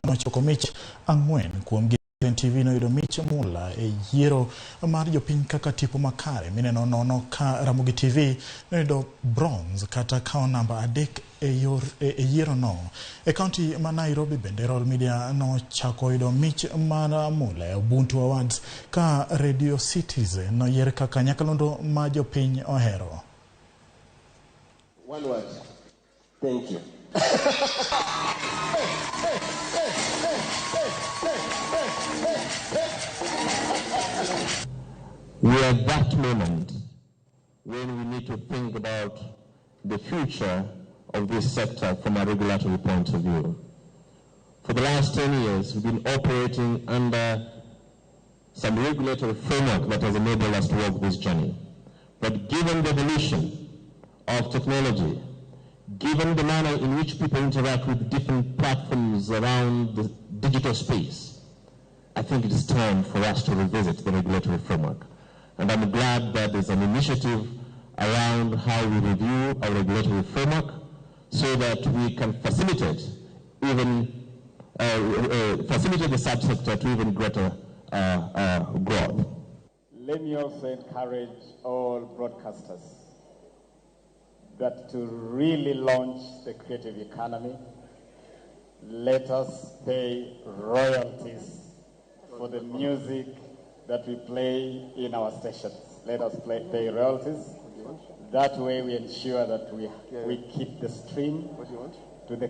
nochoko mich ang'wen kuom TV noyudo mich mula e yiero mar jopiny kaka tipo makare mineno nono ka Ramogi TV noyudo bronze kata kao namba 3 e yiero no. E kaunti ma Nairobi bende Royal Media nochako yudo mich mar mula e Ubuntu Awards ka Radio Citizen noyier kaka nyakalondo ma jopiny ohero. One word. Thank you. We are at that moment when we need to think about the future of this sector from a regulatory point of view. For the last 10 years, we've been operating under some regulatory framework that has enabled us to walk this journey. But given the evolution of technology, given the manner in which people interact with different platforms around the digital space, I think it is time for us to revisit the regulatory framework. And I'm glad that there's an initiative around how we review our regulatory framework so that we can facilitate the subsector to even greater growth. Let me also encourage all broadcasters that to really launch the creative economy, let us pay royalties for the music that we play in our stations. Let us pay royalties. That way we ensure that we keep the stream to the